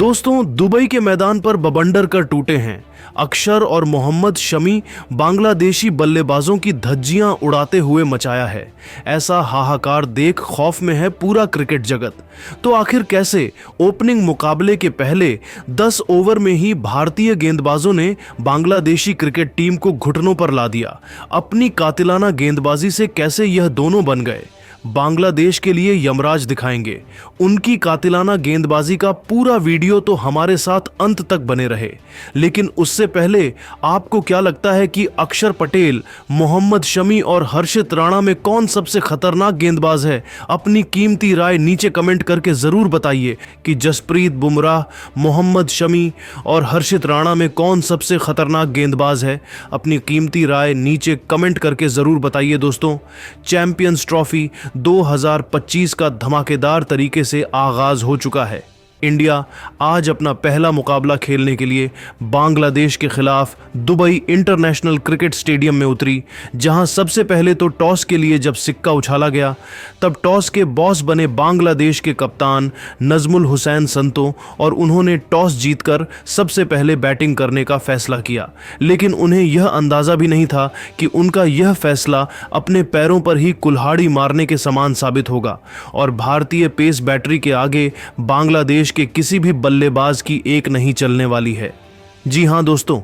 दोस्तों, दुबई के मैदान पर बवंडर कर टूटे हैं। अक्षर और मोहम्मद शमी बांग्लादेशी बल्लेबाजों की धज्जियां उड़ाते हुए मचाया है। ऐसा हाहाकार देख खौफ में है पूरा क्रिकेट जगत। तो आखिर कैसे ओपनिंग मुकाबले के पहले 10 ओवर में ही भारतीय गेंदबाजों ने बांग्लादेशी क्रिकेट टीम को घुटनों पर ला दिया? अपनी कातिलाना गेंदबाजी से कैसे यह दोनों बन गए? बांग्लादेश के लिए यमराज दिखाएंगे। उनकी कातिलाना गेंदबाजी का पूरा वीडियो तो हमारे साथ अंत तक बने रहे। लेकिन उससे पहले आपको क्या लगता है कि अक्षर पटेल, मोहम्मद शमी और हर्षित राणा में कौन सबसे खतरनाक गेंदबाज है? अपनी कीमती राय नीचे कमेंट करके जरूर बताइए कि जसप्रीत बुमराह, मोहम्मद शमी और हर्षित राणा में कौन सबसे खतरनाक गेंदबाज है। अपनी कीमती राय नीचे कमेंट करके जरूर बताइए। दोस्तों, चैंपियंस ट्रॉफी 2025 का धमाकेदार तरीके से आगाज हो चुका है। इंडिया आज अपना पहला मुकाबला खेलने के लिए बांग्लादेश के खिलाफ दुबई इंटरनेशनल क्रिकेट स्टेडियम में उतरी, जहां सबसे पहले तो टॉस के लिए जब सिक्का उछाला गया, तब टॉस के बॉस बने बांग्लादेश के कप्तान नजमुल हुसैन संतो और उन्होंने टॉस जीतकर सबसे पहले बैटिंग करने का फैसला किया। लेकिन उन्हें यह अंदाज़ा भी नहीं था कि उनका यह फैसला अपने पैरों पर ही कुल्हाड़ी मारने के समान साबित होगा और भारतीय पेस बैटरी के आगे बांग्लादेश के किसी भी बल्लेबाज की एक नहीं चलने वाली है। जी हां दोस्तों,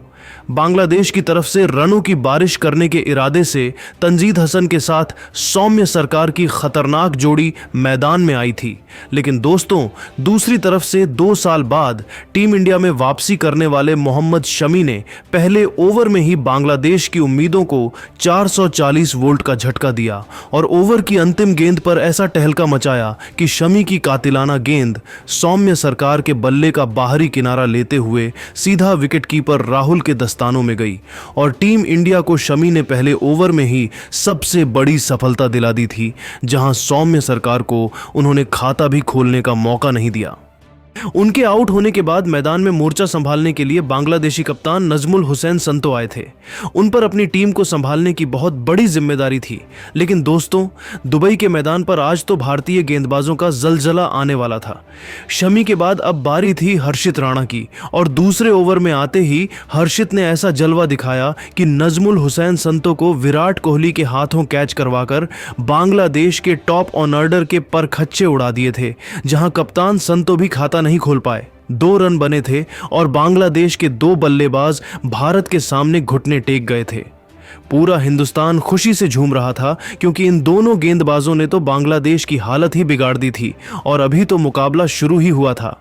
बांग्लादेश की तरफ से रनों की बारिश करने के इरादे से तंजीद हसन के साथ सौम्य सरकार की खतरनाक जोड़ी मैदान में आई थी। लेकिन दोस्तों, दूसरी तरफ से 2 साल बाद टीम इंडिया में वापसी करने वाले मोहम्मद शमी ने पहले ओवर में ही बांग्लादेश की उम्मीदों को 440 वोल्ट का झटका दिया और ओवर की अंतिम गेंद पर ऐसा टहलका मचाया कि शमी की कातिलाना गेंद सौम्य सरकार के बल्ले का बाहरी किनारा लेते हुए सीधा विकेटकीपर राहुल के दस्तानों में गई और टीम इंडिया को शमी ने पहले ओवर में ही सबसे बड़ी सफलता दिला दी थी, जहां सौम्य सरकार को उन्होंने खाता भी खोलने का मौका नहीं दिया। उनके आउट होने के बाद मैदान में मोर्चा संभालने के लिए बांग्लादेशी कप्तान नजमुल हुसैन संतो आए थे। उन पर अपनी टीम को संभालने की बहुत बड़ी जिम्मेदारी थी। लेकिन दोस्तों, दुबई के मैदान पर आज तो भारतीय गेंदबाजों का जलजला आने वाला था। शमी के बाद अब बारी थी हर्षित राणा की और दूसरे ओवर में आते ही हर्षित ने ऐसा जलवा दिखाया कि नजमुल हुसैन संतो को विराट कोहली के हाथों कैच करवाकर बांग्लादेश के टॉप ऑर्डर के परखच्चे उड़ा दिए थे, जहां कप्तान संतो भी खाता नहीं खोल पाए। 2 रन बने थे और बांग्लादेश के 2 बल्लेबाज भारत के सामने घुटने टेक गए थे। पूरा हिंदुस्तान खुशी से झूम रहा था क्योंकि इन दोनों गेंदबाजों ने तो बांग्लादेश की हालत ही बिगाड़ दी थी और अभी तो मुकाबला शुरू ही हुआ था।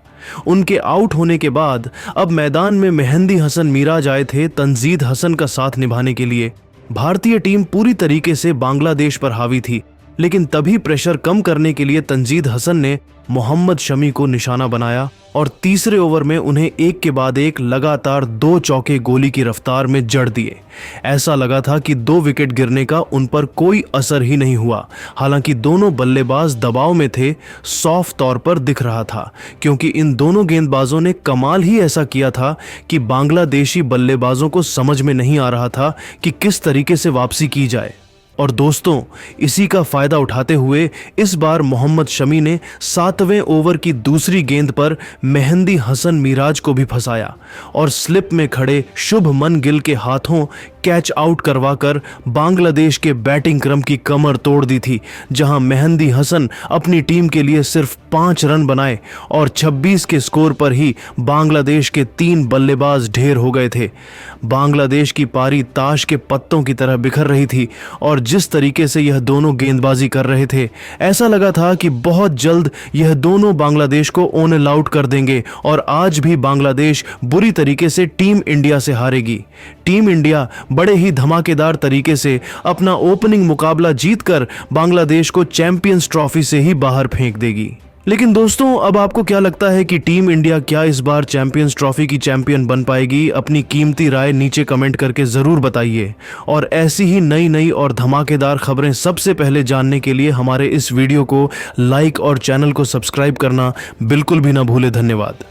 उनके आउट होने के बाद अब मैदान में मेहंदी हसन मिराज आए थे तंजीद हसन का साथ निभाने के लिए। भारतीय टीम पूरी तरीके से बांग्लादेश पर हावी थी, लेकिन तभी प्रेशर कम करने के लिए तंजीद हसन ने मोहम्मद शमी को निशाना बनाया और तीसरे ओवर में उन्हें एक के बाद एक लगातार 2 चौके गोली की रफ्तार में जड़ दिए। ऐसा लगा था कि 2 विकेट गिरने का उन पर कोई असर ही नहीं हुआ। हालांकि दोनों बल्लेबाज दबाव में थे, सॉफ्ट तौर पर दिख रहा था, क्योंकि इन दोनों गेंदबाजों ने कमाल ही ऐसा किया था कि बांग्लादेशी बल्लेबाजों को समझ में नहीं आ रहा था कि किस तरीके से वापसी की जाए। और दोस्तों, इसी का फायदा उठाते हुए इस बार मोहम्मद शमी ने 7वें ओवर की दूसरी गेंद पर मेहंदी हसन मिराज को भी फंसाया और स्लिप में खड़े शुभमन गिल के हाथों कैच आउट करवाकर बांग्लादेश के बैटिंग क्रम की कमर तोड़ दी थी, जहां मेहंदी हसन अपनी टीम के लिए सिर्फ 5 रन बनाए और 26 के स्कोर पर ही बांग्लादेश के 3 बल्लेबाज ढेर हो गए थे। बांग्लादेश की पारी ताश के पत्तों की तरह बिखर रही थी और जिस तरीके से यह दोनों गेंदबाजी कर रहे थे, ऐसा लगा था कि बहुत जल्द यह दोनों बांग्लादेश को ऑन आउट कर देंगे और आज भी बांग्लादेश बुरी तरीके से टीम इंडिया से हारेगी। टीम इंडिया बड़े ही धमाकेदार तरीके से अपना ओपनिंग मुकाबला जीतकर बांग्लादेश को चैंपियंस ट्रॉफी से ही बाहर फेंक देगी। लेकिन दोस्तों, अब आपको क्या लगता है कि टीम इंडिया क्या इस बार चैंपियंस ट्रॉफी की चैंपियन बन पाएगी? अपनी कीमती राय नीचे कमेंट करके ज़रूर बताइए और ऐसी ही नई और धमाकेदार खबरें सबसे पहले जानने के लिए हमारे इस वीडियो को लाइक और चैनल को सब्सक्राइब करना बिल्कुल भी ना भूले। धन्यवाद।